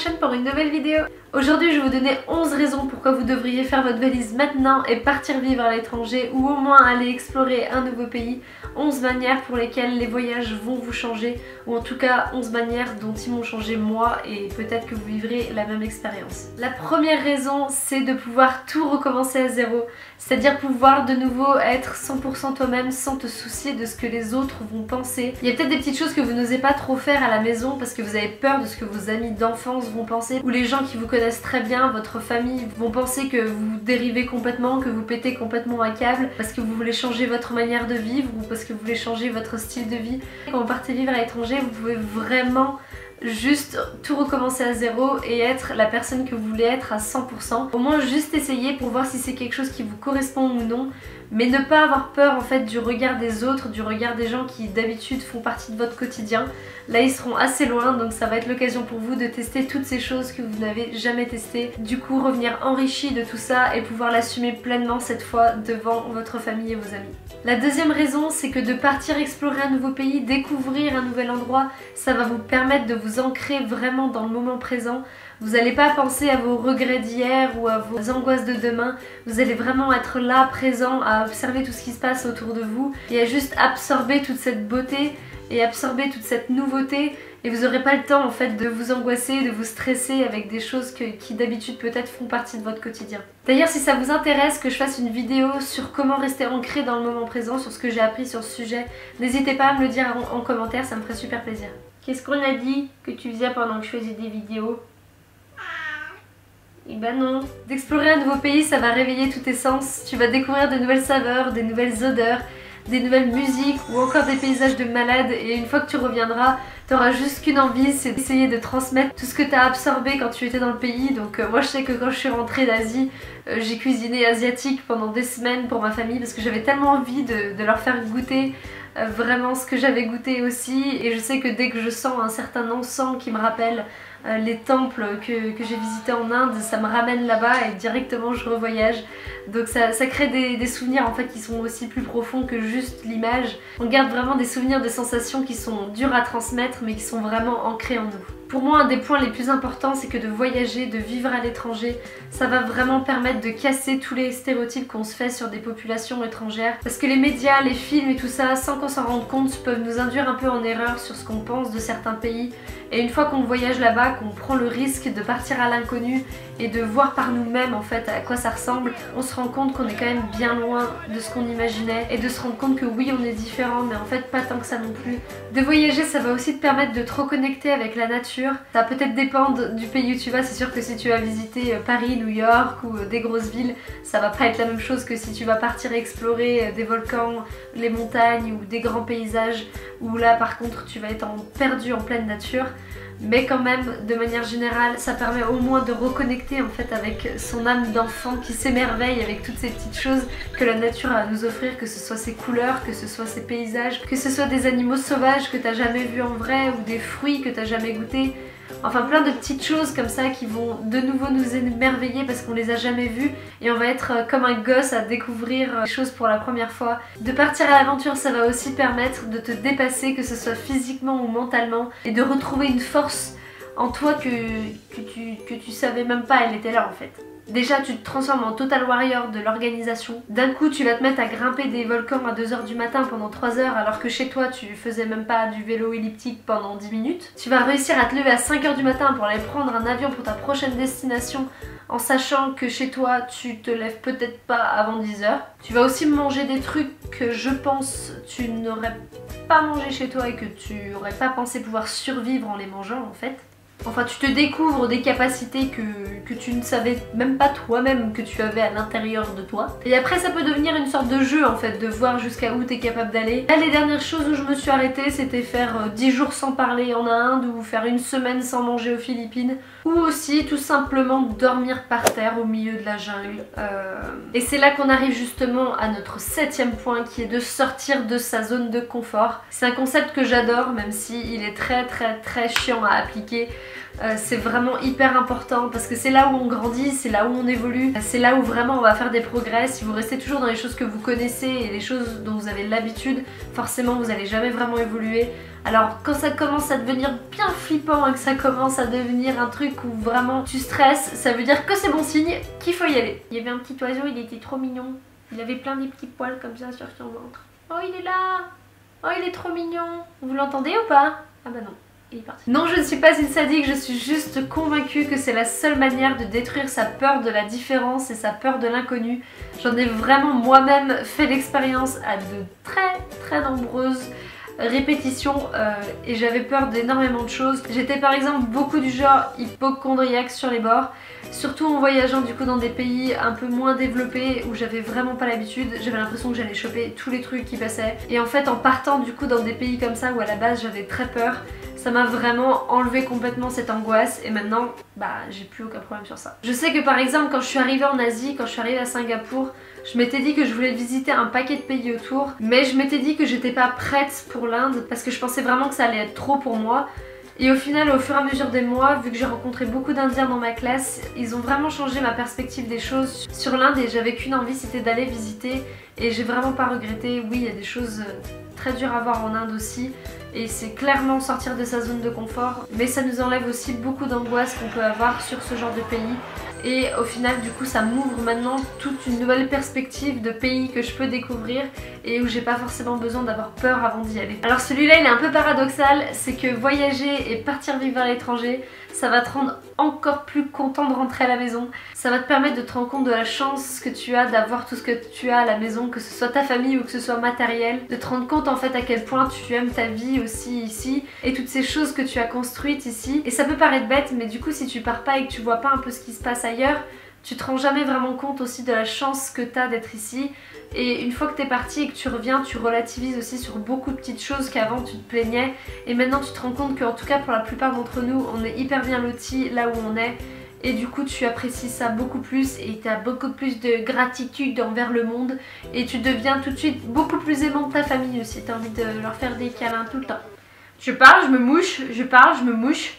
chaîne pour une nouvelle vidéo. Aujourd'hui je vais vous donner 11 raisons pourquoi vous devriez faire votre valise maintenant et partir vivre à l'étranger ou au moins aller explorer un nouveau pays. 11 manières pour lesquelles les voyages vont vous changer, ou en tout cas 11 manières dont ils m'ont changé moi, et peut-être que vous vivrez la même expérience. La première raison, c'est de pouvoir tout recommencer à zéro, c'est-à-dire pouvoir de nouveau être 100% toi-même sans te soucier de ce que les autres vont penser. Il y a peut-être des petites choses que vous n'osez pas trop faire à la maison parce que vous avez peur de ce que vos amis d'enfance vont penser, ou les gens qui vous connaissent très bien, votre famille, vont penser que vous dérivez complètement, que vous pétez complètement un câble parce que vous voulez changer votre manière de vivre ou parce que vous voulez changer votre style de vie. Quand vous partez vivre à l'étranger, vous pouvez vraiment juste tout recommencer à zéro et être la personne que vous voulez être à 100%. Au moins juste essayer pour voir si c'est quelque chose qui vous correspond ou non, mais ne pas avoir peur en fait du regard des autres, du regard des gens qui d'habitude font partie de votre quotidien. Là ils seront assez loin, donc ça va être l'occasion pour vous de tester toutes ces choses que vous n'avez jamais testées. Du coup revenir enrichi de tout ça et pouvoir l'assumer pleinement cette fois devant votre famille et vos amis. La deuxième raison, c'est que de partir explorer un nouveau pays, découvrir un nouvel endroit, ça va vous permettre de vous ancrer vraiment dans le moment présent. Vous n'allez pas penser à vos regrets d'hier ou à vos angoisses de demain. Vous allez vraiment être là, présent, à observer tout ce qui se passe autour de vous et à juste absorber toute cette beauté et absorber toute cette nouveauté. Et vous n'aurez pas le temps en fait de vous angoisser, de vous stresser avec des choses qui d'habitude peut-être font partie de votre quotidien. D'ailleurs si ça vous intéresse que je fasse une vidéo sur comment rester ancré dans le moment présent, sur ce que j'ai appris sur ce sujet, n'hésitez pas à me le dire en commentaire, ça me ferait super plaisir. Qu'est-ce qu'on a dit que tu faisais pendant que je faisais des vidéos ? Et ben non. D'explorer un nouveau pays, ça va réveiller tous tes sens. Tu vas découvrir de nouvelles saveurs, des nouvelles odeurs, des nouvelles musiques ou encore des paysages de malade, et une fois que tu reviendras, t'auras juste qu'une envie, c'est d'essayer de transmettre tout ce que t'as absorbé quand tu étais dans le pays. Donc moi je sais que quand je suis rentrée d'Asie, j'ai cuisiné asiatique pendant des semaines pour ma famille parce que j'avais tellement envie de leur faire goûter vraiment ce que j'avais goûté aussi, et je sais que dès que je sens un certain encens qui me rappelle les temples que j'ai visités en Inde, ça me ramène là-bas et directement je revoyage. Donc ça crée des souvenirs en fait qui sont aussi plus profonds que juste l'image. On garde vraiment des souvenirs, des sensations qui sont dures à transmettre mais qui sont vraiment ancrées en nous. Pour moi, un des points les plus importants, c'est que de voyager, de vivre à l'étranger, ça va vraiment permettre de casser tous les stéréotypes qu'on se fait sur des populations étrangères. Parce que les médias, les films et tout ça, sans qu'on s'en rende compte, peuvent nous induire un peu en erreur sur ce qu'on pense de certains pays. Et une fois qu'on voyage là-bas, qu'on prend le risque de partir à l'inconnu et de voir par nous-mêmes en fait à quoi ça ressemble, on se rend compte qu'on est quand même bien loin de ce qu'on imaginait, et de se rendre compte que oui, on est différent, mais en fait pas tant que ça non plus. De voyager, ça va aussi te permettre de te reconnecter avec la nature. Ça va peut-être dépendre du pays où tu vas. C'est sûr que si tu vas visiter Paris, New York ou des grosses villes, ça va pas être la même chose que si tu vas partir explorer des volcans, les montagnes ou des grands paysages, où là par contre tu vas être perdu en pleine nature. Mais quand même, de manière générale, ça permet au moins de reconnecter en fait avec son âme d'enfant qui s'émerveille avec toutes ces petites choses que la nature a à nous offrir, que ce soit ses couleurs, que ce soit ses paysages, que ce soit des animaux sauvages que t'as jamais vus en vrai ou des fruits que t'as jamais goûtés. Enfin plein de petites choses comme ça qui vont de nouveau nous émerveiller parce qu'on les a jamais vues, et on va être comme un gosse à découvrir les choses pour la première fois. De partir à l'aventure, ça va aussi permettre de te dépasser, que ce soit physiquement ou mentalement, et de retrouver une force en toi que tu savais même pas elle était là en fait. Déjà tu te transformes en total warrior de l'organisation. D'un coup tu vas te mettre à grimper des volcans à 2 h du matin pendant 3 h alors que chez toi tu faisais même pas du vélo elliptique pendant 10 minutes. Tu vas réussir à te lever à 5 h du matin pour aller prendre un avion pour ta prochaine destination en sachant que chez toi tu te lèves peut-être pas avant 10 h. Tu vas aussi manger des trucs que je pense tu n'aurais pas mangé chez toi et que tu n'aurais pas pensé pouvoir survivre en les mangeant en fait. Enfin tu te découvres des capacités que tu ne savais même pas toi-même que tu avais à l'intérieur de toi. Et après ça peut devenir une sorte de jeu en fait, de voir jusqu'à où tu es capable d'aller. Là les dernières choses où je me suis arrêtée, c'était faire 10 jours sans parler en Inde, ou faire une semaine sans manger aux Philippines, ou aussi tout simplement dormir par terre au milieu de la jungle. Et c'est là qu'on arrive justement à notre 7e point, qui est de sortir de sa zone de confort. C'est un concept que j'adore, même si il est très chiant à appliquer. C'est vraiment hyper important parce que c'est là où on grandit, c'est là où on évolue, c'est là où vraiment on va faire des progrès. Si vous restez toujours dans les choses que vous connaissez et les choses dont vous avez l'habitude, forcément vous n'allez jamais vraiment évoluer. Alors quand ça commence à devenir bien flippant et que ça commence à devenir un truc où vraiment tu stresses, ça veut dire que c'est bon signe, qu'il faut y aller. Il y avait un petit oiseau, il était trop mignon. Il avait plein de petits poils comme ça sur son ventre. Oh il est là! Oh il est trop mignon! Vous l'entendez ou pas? Ah bah non. Il est parti. Non, je ne suis pas une sadique, je suis juste convaincue que c'est la seule manière de détruire sa peur de la différence et sa peur de l'inconnu. J'en ai vraiment moi-même fait l'expérience à de très nombreuses répétitions et j'avais peur d'énormément de choses. J'étais par exemple beaucoup du genre hypochondriaque sur les bords, surtout en voyageant du coup dans des pays un peu moins développés où j'avais vraiment pas l'habitude. J'avais l'impression que j'allais choper tous les trucs qui passaient et en fait en partant du coup dans des pays comme ça où à la base j'avais très peur, ça m'a vraiment enlevé complètement cette angoisse et maintenant bah j'ai plus aucun problème sur ça. Je sais que par exemple quand je suis arrivée en Asie, quand je suis arrivée à Singapour, je m'étais dit que je voulais visiter un paquet de pays autour, mais je m'étais dit que j'étais pas prête pour l'Inde parce que je pensais vraiment que ça allait être trop pour moi. Et au final, au fur et à mesure des mois, vu que j'ai rencontré beaucoup d'Indiens dans ma classe, ils ont vraiment changé ma perspective des choses sur l'Inde et j'avais qu'une envie, c'était d'aller visiter et j'ai vraiment pas regretté. Oui, il y a des choses très dures à voir en Inde aussi et c'est clairement sortir de sa zone de confort, mais ça nous enlève aussi beaucoup d'angoisse qu'on peut avoir sur ce genre de pays. Et au final du coup ça m'ouvre maintenant toute une nouvelle perspective de pays que je peux découvrir et où j'ai pas forcément besoin d'avoir peur avant d'y aller. Alors celui-là il est un peu paradoxal, c'est que voyager et partir vivre à l'étranger, ça va te rendre encore plus content de rentrer à la maison. Ça va te permettre de te rendre compte de la chance que tu as d'avoir tout ce que tu as à la maison, que ce soit ta famille ou que ce soit matériel. De te rendre compte en fait à quel point tu aimes ta vie aussi ici et toutes ces choses que tu as construites ici. Et ça peut paraître bête mais du coup si tu pars pas et que tu vois pas un peu ce qui se passe ailleurs, tu te rends jamais vraiment compte aussi de la chance que tu as d'être ici. Et une fois que tu es parti et que tu reviens, tu relativises aussi sur beaucoup de petites choses qu'avant tu te plaignais. Et maintenant tu te rends compte qu'en tout cas pour la plupart d'entre nous, on est hyper bien lotis là où on est. Et du coup tu apprécies ça beaucoup plus et tu as beaucoup plus de gratitude envers le monde. Et tu deviens tout de suite beaucoup plus aimant de ta famille aussi. Tu as envie de leur faire des câlins tout le temps. Je parle, je me mouche, je parle, je me mouche.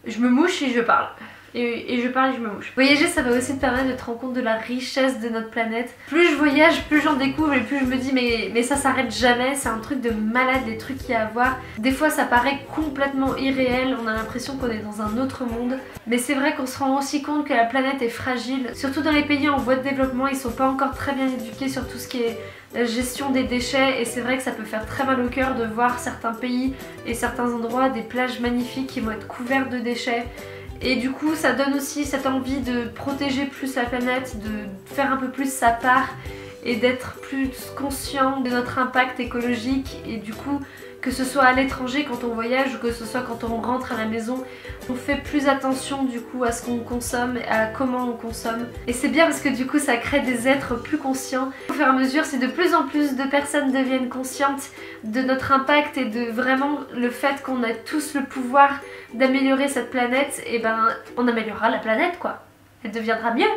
Je me mouche et je parle. Et je parle et je me mouche. Voyager ça va aussi te permettre de te rendre compte de la richesse de notre planète. Plus je voyage, plus j'en découvre et plus je me dis mais ça s'arrête jamais, c'est un truc de malade les trucs qu'il y a à voir. Des fois ça paraît complètement irréel, on a l'impression qu'on est dans un autre monde. Mais c'est vrai qu'on se rend aussi compte que la planète est fragile. Surtout dans les pays en voie de développement, ils sont pas encore très bien éduqués sur tout ce qui est la gestion des déchets et c'est vrai que ça peut faire très mal au cœur de voir certains pays et certains endroits, des plages magnifiques qui vont être couvertes de déchets. Et du coup ça donne aussi cette envie de protéger plus la planète, de faire un peu plus sa part et d'être plus conscient de notre impact écologique. Et du coup que ce soit à l'étranger quand on voyage ou que ce soit quand on rentre à la maison, on fait plus attention du coup à ce qu'on consomme et à comment on consomme. Et c'est bien parce que du coup ça crée des êtres plus conscients. Au fur et à mesure, si de plus en plus de personnes deviennent conscientes de notre impact et de vraiment le fait qu'on a tous le pouvoir d'améliorer cette planète, et ben on améliorera la planète quoi. Elle deviendra mieux.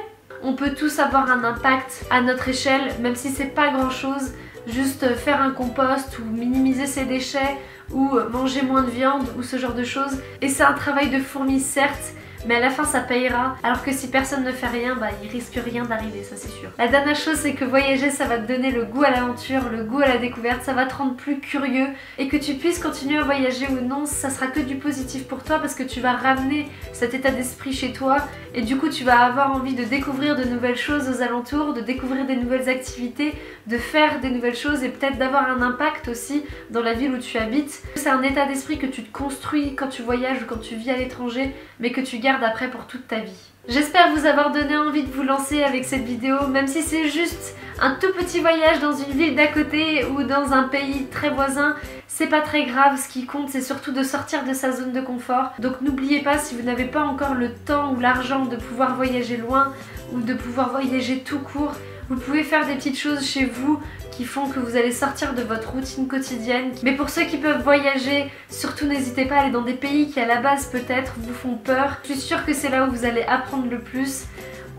On peut tous avoir un impact à notre échelle, même si c'est pas grand chose. Juste faire un compost ou minimiser ses déchets ou manger moins de viande ou ce genre de choses. Et c'est un travail de fourmi certes, mais à la fin ça payera. Alors que si personne ne fait rien, bah il risque rien d'arriver, ça c'est sûr. La dernière chose c'est que voyager ça va te donner le goût à l'aventure, le goût à la découverte, ça va te rendre plus curieux. Et que tu puisses continuer à voyager ou non, ça sera que du positif pour toi parce que tu vas ramener cet état d'esprit chez toi. Et du coup tu vas avoir envie de découvrir de nouvelles choses aux alentours, de découvrir des nouvelles activités, de faire des nouvelles choses et peut-être d'avoir un impact aussi dans la ville où tu habites. C'est un état d'esprit que tu te construis quand tu voyages ou quand tu vis à l'étranger, mais que tu gardes après pour toute ta vie. J'espère vous avoir donné envie de vous lancer avec cette vidéo, même si c'est juste un tout petit voyage dans une ville d'à côté ou dans un pays très voisin, c'est pas très grave, ce qui compte c'est surtout de sortir de sa zone de confort. Donc n'oubliez pas, si vous n'avez pas encore le temps ou l'argent de pouvoir voyager loin ou de pouvoir voyager tout court, vous pouvez faire des petites choses chez vous qui font que vous allez sortir de votre routine quotidienne. Mais pour ceux qui peuvent voyager, surtout n'hésitez pas à aller dans des pays qui à la base peut-être vous font peur. Je suis sûre que c'est là où vous allez apprendre le plus.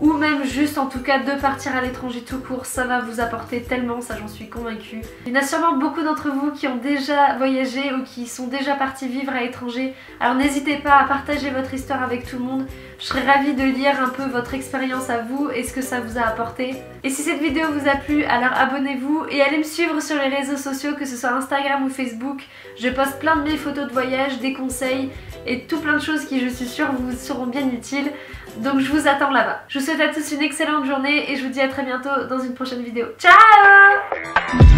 Ou même juste en tout cas de partir à l'étranger tout court, ça va vous apporter tellement, ça j'en suis convaincue. Il y en a sûrement beaucoup d'entre vous qui ont déjà voyagé ou qui sont déjà partis vivre à l'étranger. Alors n'hésitez pas à partager votre histoire avec tout le monde. Je Je serais ravie de lire un peu votre expérience à vous et ce que ça vous a apporté. Et si cette vidéo vous a plu, alors abonnez-vous et allez me suivre sur les réseaux sociaux, que ce soit Instagram ou Facebook. Je poste plein de mes photos de voyage, des conseils et tout plein de choses qui, je suis sûre, vous seront bien utiles. Donc je vous attends là-bas. Je vous souhaite à tous une excellente journée et je vous dis à très bientôt dans une prochaine vidéo. Ciao!